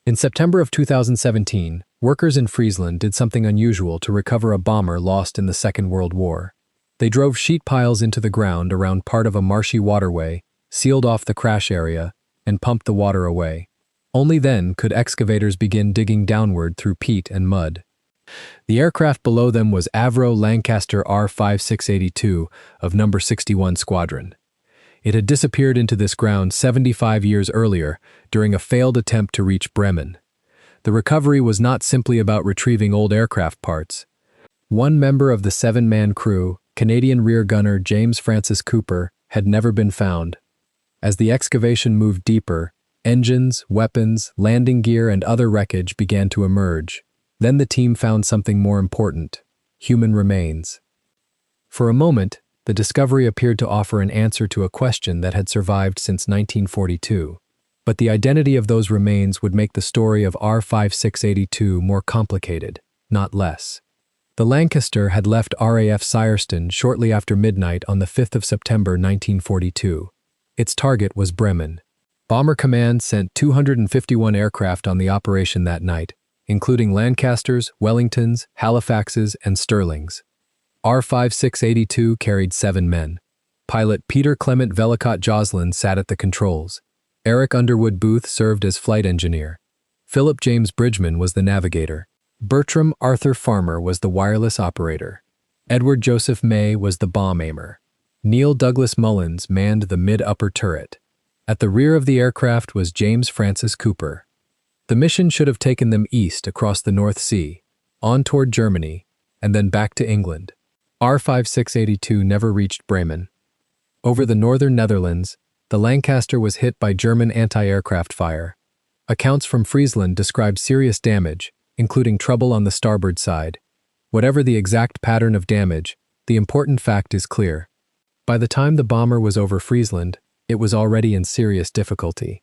In September of 2017, workers in Friesland did something unusual to recover a bomber lost in the Second World War. They drove sheet piles into the ground around part of a marshy waterway, sealed off the crash area, and pumped the water away. Only then could excavators begin digging downward through peat and mud. The aircraft below them was Avro Lancaster R5682 of No. 61 Squadron. It had disappeared into this ground 75 years earlier during a failed attempt to reach Bremen. The recovery was not simply about retrieving old aircraft parts. One member of the 7-man crew, Canadian rear gunner James Francis Cooper, had never been found. As the excavation moved deeper, engines, weapons, landing gear, and other wreckage began to emerge. Then the team found something more important: human remains. For a moment, the discovery appeared to offer an answer to a question that had survived since 1942. But the identity of those remains would make the story of R5682 more complicated, not less. The Lancaster had left RAF Syerston shortly after midnight on the 5th of September 1942. Its target was Bremen. Bomber Command sent 251 aircraft on the operation that night, including Lancasters, Wellingtons, Halifaxes, and Stirlings. R5682 carried 7 men. Pilot Peter Clement Vellacott Joslin sat at the controls. Eric Underwood Booth served as flight engineer. Philip James Bridgman was the navigator. Bertram Arthur Farmer was the wireless operator. Edward Joseph May was the bomb aimer. Neil Douglas Mullins manned the mid-upper turret. At the rear of the aircraft was James Francis Cooper. The mission should have taken them east across the North Sea, on toward Germany, and then back to England. R5682 never reached Bremen. Over the northern Netherlands, the Lancaster was hit by German anti-aircraft fire. Accounts from Friesland described serious damage, including trouble on the starboard side. Whatever the exact pattern of damage, the important fact is clear. By the time the bomber was over Friesland, it was already in serious difficulty.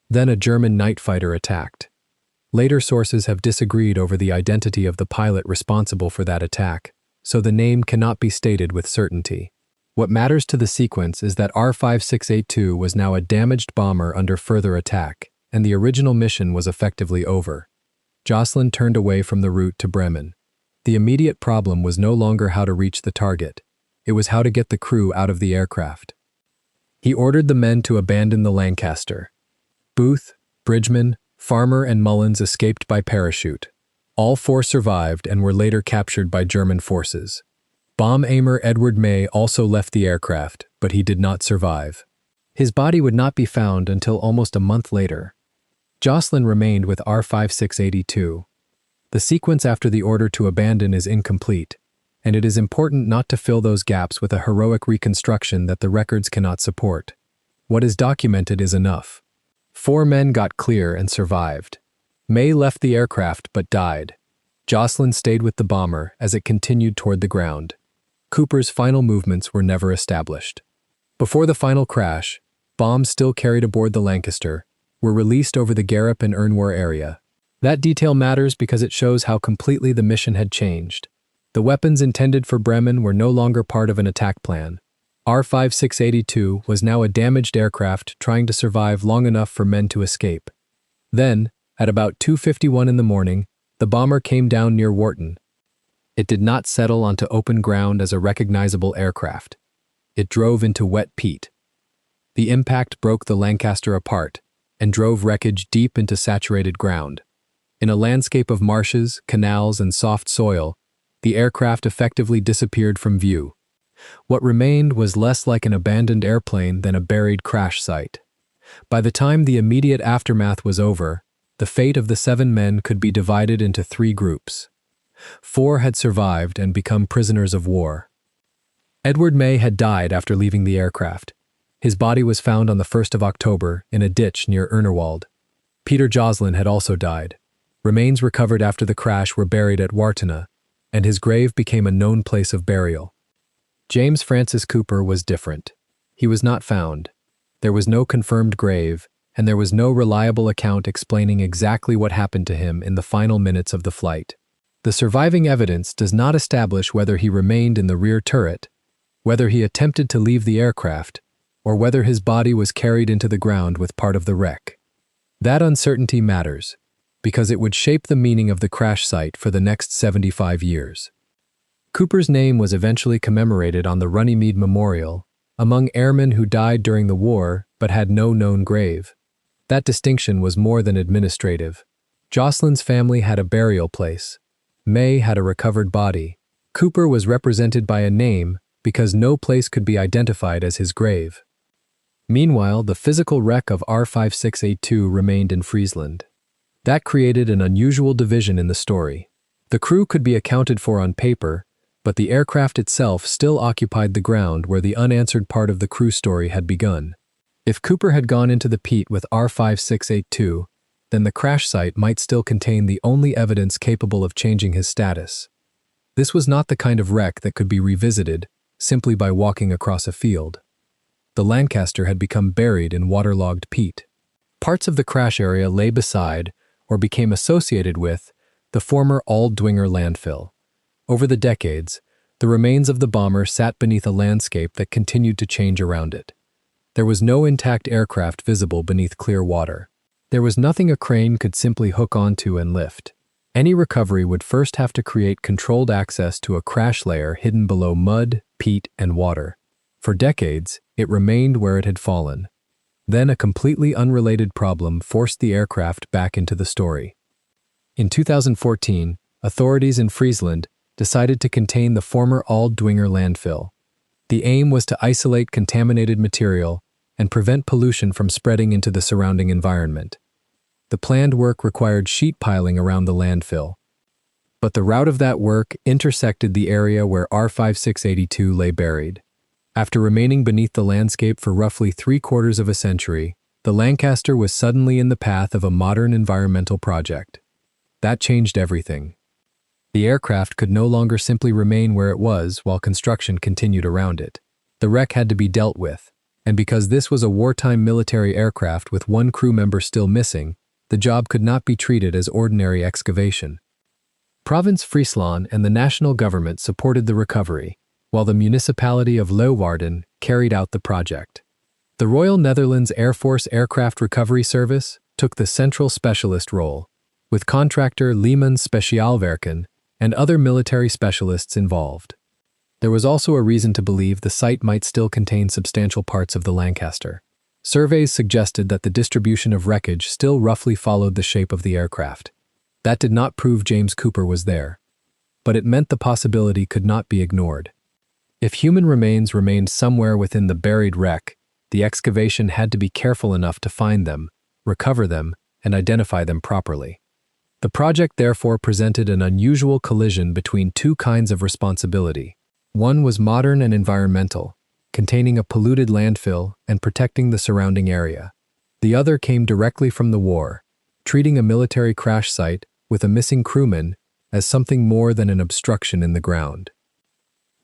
Then a German night fighter attacked. Later sources have disagreed over the identity of the pilot responsible for that attack, so the name cannot be stated with certainty. What matters to the sequence is that R5682 was now a damaged bomber under further attack, and the original mission was effectively over. Joslin turned away from the route to Bremen. The immediate problem was no longer how to reach the target. It was how to get the crew out of the aircraft. He ordered the men to abandon the Lancaster. Booth, Bridgman, Farmer, and Mullins escaped by parachute. All 4 survived and were later captured by German forces. Bomb aimer Edward May also left the aircraft, but he did not survive. His body would not be found until almost a month later. Joslin remained with R5682. The sequence after the order to abandon is incomplete, and it is important not to fill those gaps with a heroic reconstruction that the records cannot support. What is documented is enough. 4 men got clear and survived. May left the aircraft but died. Joslin stayed with the bomber as it continued toward the ground. Cooper's final movements were never established. Before the final crash, bombs still carried aboard the Lancaster were released over the Gariep and Ernwar area. That detail matters because it shows how completely the mission had changed. The weapons intended for Bremen were no longer part of an attack plan. R5682 was now a damaged aircraft trying to survive long enough for men to escape. Then, at about 2:51 in the morning, the bomber came down near Wharton. It did not settle onto open ground as a recognizable aircraft. It drove into wet peat. The impact broke the Lancaster apart and drove wreckage deep into saturated ground. In a landscape of marshes, canals, and soft soil, the aircraft effectively disappeared from view. What remained was less like an abandoned airplane than a buried crash site. By the time the immediate aftermath was over, the fate of the 7 men could be divided into 3 groups. 4 had survived and become prisoners of war. Edward May had died after leaving the aircraft. His body was found on the 1st of October in a ditch near Ernwald. Peter Joslin had also died. Remains recovered after the crash were buried at Wartena, and his grave became a known place of burial. James Francis Cooper was different. He was not found. There was no confirmed grave, and there was no reliable account explaining exactly what happened to him in the final minutes of the flight. The surviving evidence does not establish whether he remained in the rear turret, whether he attempted to leave the aircraft, or whether his body was carried into the ground with part of the wreck. That uncertainty matters. because it would shape the meaning of the crash site for the next 75 years. Cooper's name was eventually commemorated on the Runnymede Memorial among airmen who died during the war but had no known grave. That distinction was more than administrative. Joslin's family had a burial place. May had a recovered body. Cooper was represented by a name because no place could be identified as his grave. Meanwhile, the physical wreck of R5682 remained in Friesland. That created an unusual division in the story. The crew could be accounted for on paper, but the aircraft itself still occupied the ground where the unanswered part of the crew story had begun. If Cooper had gone into the Peat with R5682, then the crash site might still contain the only evidence capable of changing his status. This was not the kind of wreck that could be revisited simply by walking across a field. The Lancaster had become buried in waterlogged peat. Parts of the crash area lay beside, or became associated with, the former Aldwinger landfill. Over the decades, the remains of the bomber sat beneath a landscape that continued to change around it. There was no intact aircraft visible beneath clear water. There was nothing a crane could simply hook onto and lift. Any recovery would first have to create controlled access to a crash layer hidden below mud, peat, and water. For decades, it remained where it had fallen. Then a completely unrelated problem forced the aircraft back into the story. In 2014, authorities in Friesland decided to contain the former Aldwinger landfill. The aim was to isolate contaminated material and prevent pollution from spreading into the surrounding environment. The planned work required sheet piling around the landfill. But the route of that work intersected the area where R5682 lay buried. After remaining beneath the landscape for roughly 3/4 of a century, the Lancaster was suddenly in the path of a modern environmental project. That changed everything. The aircraft could no longer simply remain where it was while construction continued around it. The wreck had to be dealt with, and because this was a wartime military aircraft with one crew member still missing, the job could not be treated as ordinary excavation. Province Friesland and the national government supported the recovery, while the municipality of Leeuwarden carried out the project. The Royal Netherlands Air Force Aircraft Recovery Service took the central specialist role, with contractor Lehman Speciaalwerken and other military specialists involved. There was also a reason to believe the site might still contain substantial parts of the Lancaster. Surveys suggested that the distribution of wreckage still roughly followed the shape of the aircraft. That did not prove James Cooper was there, but it meant the possibility could not be ignored. If human remains remained somewhere within the buried wreck, the excavation had to be careful enough to find them, recover them, and identify them properly. The project therefore presented an unusual collision between two kinds of responsibility. One was modern and environmental, containing a polluted landfill and protecting the surrounding area. The other came directly from the war, treating a military crash site with a missing crewman as something more than an obstruction in the ground.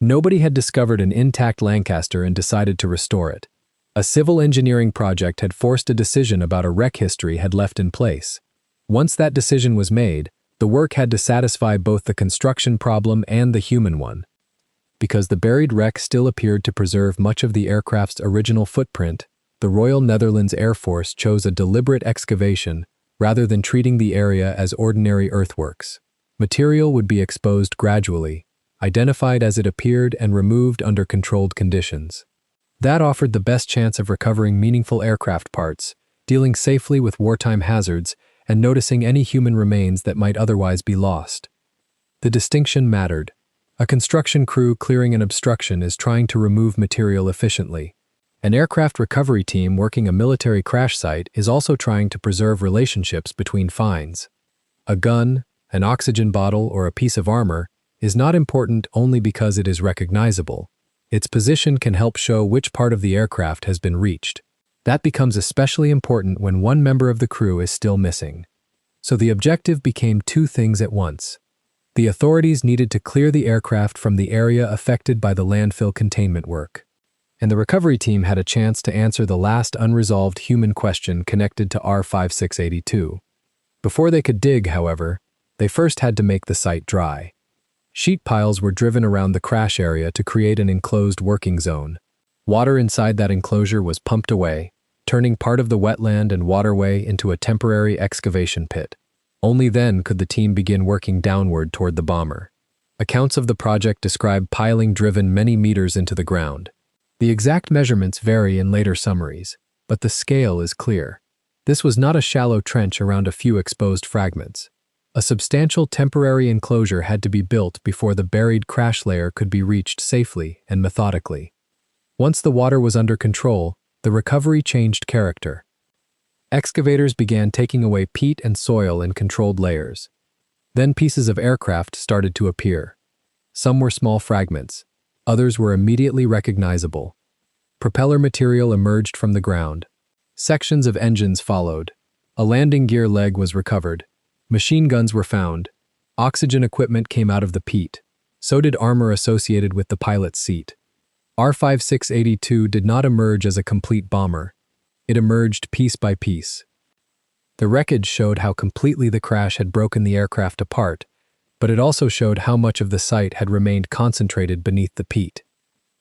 Nobody had discovered an intact Lancaster and decided to restore it. A civil engineering project had forced a decision about a wreck history had left in place. Once that decision was made, the work had to satisfy both the construction problem and the human one. Because the buried wreck still appeared to preserve much of the aircraft's original footprint, the Royal Netherlands Air Force chose a deliberate excavation rather than treating the area as ordinary earthworks. Material would be exposed gradually, identified as it appeared and removed under controlled conditions. That offered the best chance of recovering meaningful aircraft parts, dealing safely with wartime hazards, and noticing any human remains that might otherwise be lost. The distinction mattered. A construction crew clearing an obstruction is trying to remove material efficiently. An aircraft recovery team working a military crash site is also trying to preserve relationships between finds. A gun, an oxygen bottle, or a piece of armor is not important only because it is recognizable. Its position can help show which part of the aircraft has been reached. That becomes especially important when one member of the crew is still missing. So the objective became two things at once. The authorities needed to clear the aircraft from the area affected by the landfill containment work. And the recovery team had a chance to answer the last unresolved human question connected to R5682. Before they could dig, however, they first had to make the site dry. Sheet piles were driven around the crash area to create an enclosed working zone. Water inside that enclosure was pumped away, turning part of the wetland and waterway into a temporary excavation pit. Only then could the team begin working downward toward the bomber. Accounts of the project describe piling driven many meters into the ground. The exact measurements vary in later summaries, but the scale is clear. This was not a shallow trench around a few exposed fragments. A substantial temporary enclosure had to be built before the buried crash layer could be reached safely and methodically. Once the water was under control, the recovery changed character. Excavators began taking away peat and soil in controlled layers. Then pieces of aircraft started to appear. Some were small fragments, others were immediately recognizable. Propeller material emerged from the ground. Sections of engines followed. A landing gear leg was recovered. Machine guns were found. Oxygen equipment came out of the peat. So did armor associated with the pilot's seat. R5682 did not emerge as a complete bomber. It emerged piece by piece. The wreckage showed how completely the crash had broken the aircraft apart, but it also showed how much of the site had remained concentrated beneath the peat.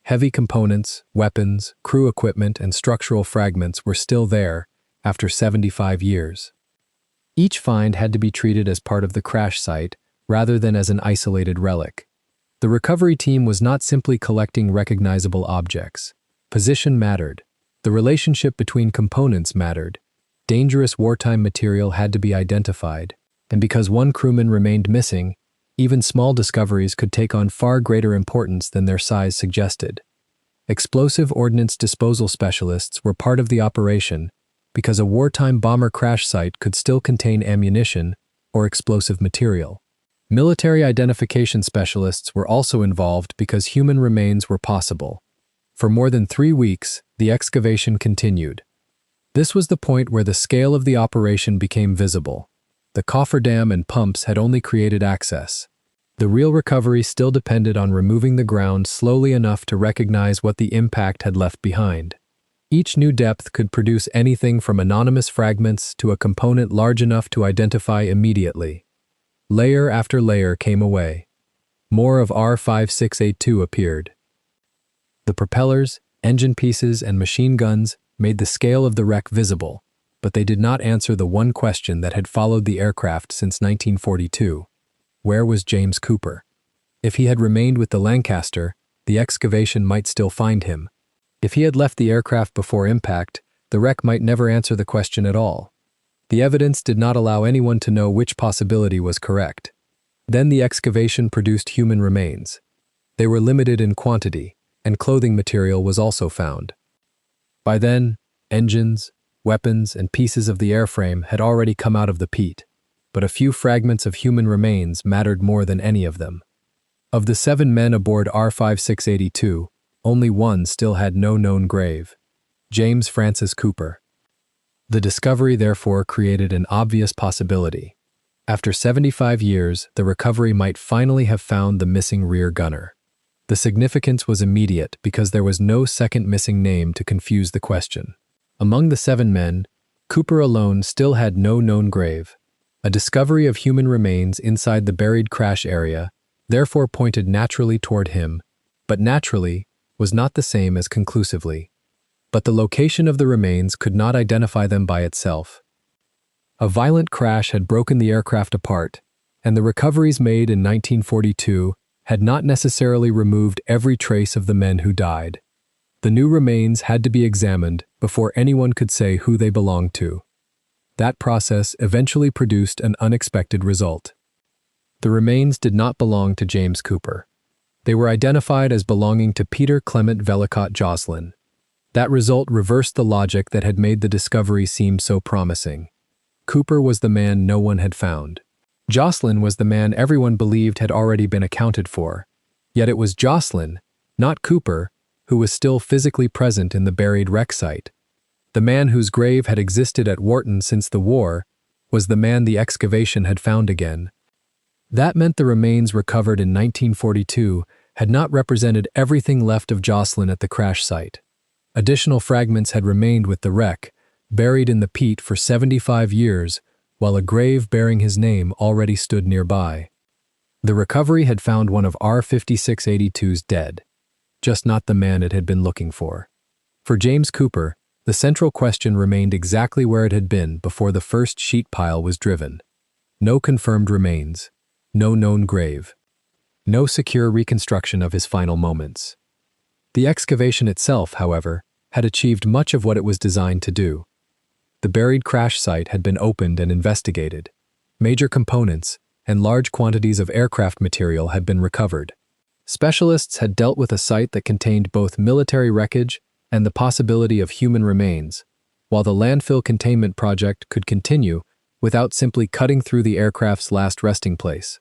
Heavy components, weapons, crew equipment, and structural fragments were still there after 75 years. Each find had to be treated as part of the crash site rather than as an isolated relic. The recovery team was not simply collecting recognizable objects. Position mattered. The relationship between components mattered. Dangerous wartime material had to be identified, and because one crewman remained missing, even small discoveries could take on far greater importance than their size suggested. Explosive ordnance disposal specialists were part of the operation because a wartime bomber crash site could still contain ammunition or explosive material. Military identification specialists were also involved because human remains were possible. For more than 3 weeks, the excavation continued. This was the point where the scale of the operation became visible. The cofferdam and pumps had only created access. The real recovery still depended on removing the ground slowly enough to recognize what the impact had left behind. Each new depth could produce anything from anonymous fragments to a component large enough to identify immediately. Layer after layer came away. More of R5682 appeared. The propellers, engine pieces, and machine guns made the scale of the wreck visible, but they did not answer the one question that had followed the aircraft since 1942. Where was James Cooper? If he had remained with the Lancaster, the excavation might still find him. If he had left the aircraft before impact, the wreck might never answer the question at all. The evidence did not allow anyone to know which possibility was correct. Then the excavation produced human remains. They were limited in quantity, and clothing material was also found. By then, engines, weapons, and pieces of the airframe had already come out of the peat, but a few fragments of human remains mattered more than any of them. Of the 7 men aboard R5682, only one still had no known grave: James Francis Cooper. The discovery therefore created an obvious possibility. After 75 years, the recovery might finally have found the missing rear gunner. The significance was immediate because there was no second missing name to confuse the question. Among the 7 men, Cooper alone still had no known grave. A discovery of human remains inside the buried crash area therefore pointed naturally toward him, but naturally was not the same as conclusively. But the location of the remains could not identify them by itself. A violent crash had broken the aircraft apart, and the recoveries made in 1942 had not necessarily removed every trace of the men who died. The new remains had to be examined before anyone could say who they belonged to. That process eventually produced an unexpected result. The remains did not belong to James Cooper. They were identified as belonging to Peter Clement Vellacott Joslin. That result reversed the logic that had made the discovery seem so promising. Cooper was the man no one had found. Joslin was the man everyone believed had already been accounted for. Yet it was Joslin, not Cooper, who was still physically present in the buried wreck site. The man whose grave had existed at Wharton since the war was the man the excavation had found again. That meant the remains recovered in 1942 had not represented everything left of Joslin at the crash site. Additional fragments had remained with the wreck, buried in the peat for 75 years, while a grave bearing his name already stood nearby. The recovery had found one of R5682's dead, just not the man it had been looking for. For James Cooper, the central question remained exactly where it had been before the first sheet pile was driven. No confirmed remains. No known grave. No secure reconstruction of his final moments. The excavation itself, however, had achieved much of what it was designed to do. The buried crash site had been opened and investigated. Major components and large quantities of aircraft material had been recovered. Specialists had dealt with a site that contained both military wreckage and the possibility of human remains, while the landfill containment project could continue without simply cutting through the aircraft's last resting place.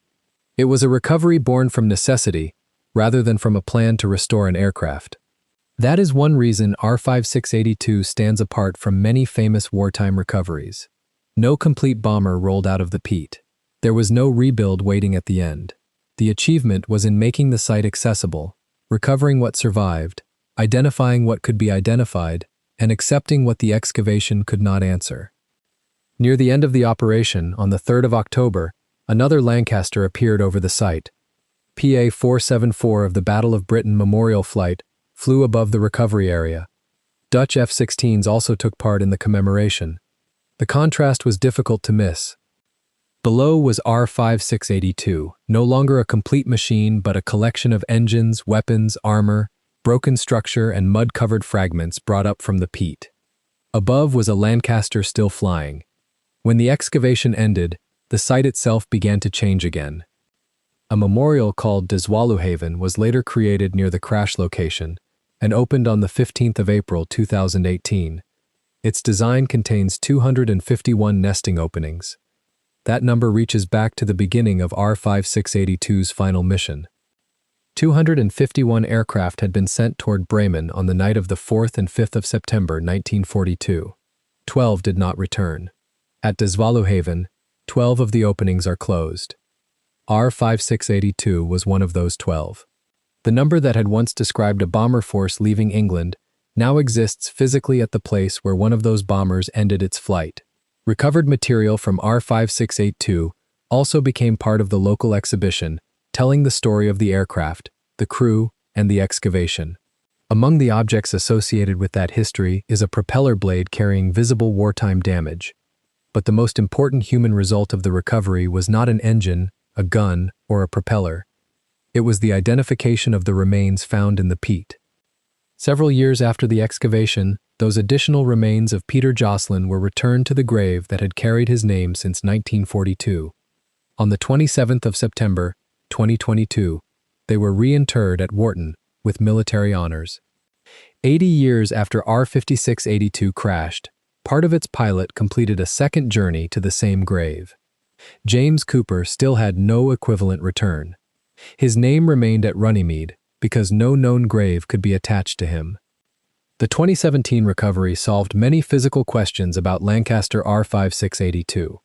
It was a recovery born from necessity rather than from a plan to restore an aircraft. That is one reason R5682 stands apart from many famous wartime recoveries. No complete bomber rolled out of the Peat. There was no rebuild waiting at the end. The achievement was in making the site accessible, recovering what survived, identifying what could be identified, and accepting what the excavation could not answer. Near the end of the operation, on the 3rd of October, another Lancaster appeared over the site. PA 474 of the Battle of Britain Memorial Flight flew above the recovery area. Dutch F-16s also took part in the commemoration. The contrast was difficult to miss. Below was R5682, no longer a complete machine but a collection of engines, weapons, armor, broken structure, and mud-covered fragments brought up from the Peat. Above was a Lancaster still flying. When the excavation ended, the site itself began to change again. A memorial called Deswaluhaven was later created near the crash location and opened on the 15th of April 2018. Its design contains 251 nesting openings. That number reaches back to the beginning of R5682's final mission. 251 aircraft had been sent toward Bremen on the night of the 4th and 5th of September 1942. 12 did not return. At Deswaluhaven, 12 of the openings are closed. R5682 was one of those 12. The number that had once described a bomber force leaving England now exists physically at the place where one of those bombers ended its flight. Recovered material from R5682 also became part of the local exhibition, telling the story of the aircraft, the crew, and the excavation. Among the objects associated with that history is a propeller blade carrying visible wartime damage. But the most important human result of the recovery was not an engine, a gun, or a propeller. It was the identification of the remains found in the Peat. Several years after the excavation, those additional remains of Peter Joslin were returned to the grave that had carried his name since 1942. On the 27th of September, 2022, they were reinterred at Wharton with military honors. 80 years after R5682 crashed, part of its pilot completed a second journey to the same grave. James Cooper still had no equivalent return. His name remained at Runnymede because no known grave could be attached to him. The 2017 recovery solved many physical questions about Lancaster R5682.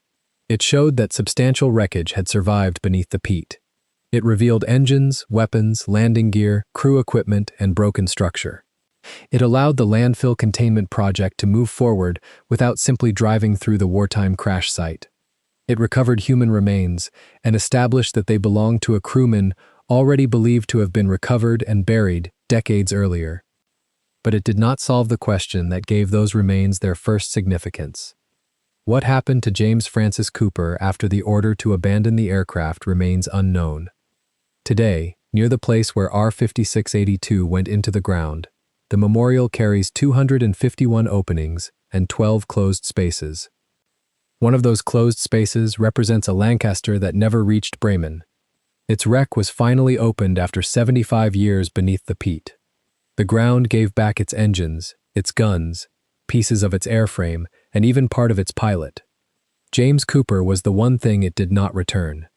It showed that substantial wreckage had survived beneath the Peat. It revealed engines, weapons, landing gear, crew equipment, and broken structure. It allowed the landfill containment project to move forward without simply driving through the wartime crash site. It recovered human remains and established that they belonged to a crewman already believed to have been recovered and buried decades earlier. But it did not solve the question that gave those remains their first significance. What happened to James Francis Cooper after the order to abandon the aircraft remains unknown. Today, near the place where R5682 went into the ground, the memorial carries 251 openings and 12 closed spaces. One of those closed spaces represents a Lancaster that never reached Bremen. Its wreck was finally opened after 75 years beneath the Peat. The ground gave back its engines, its guns, pieces of its airframe, and even part of its pilot. James Cooper was the one thing it did not return.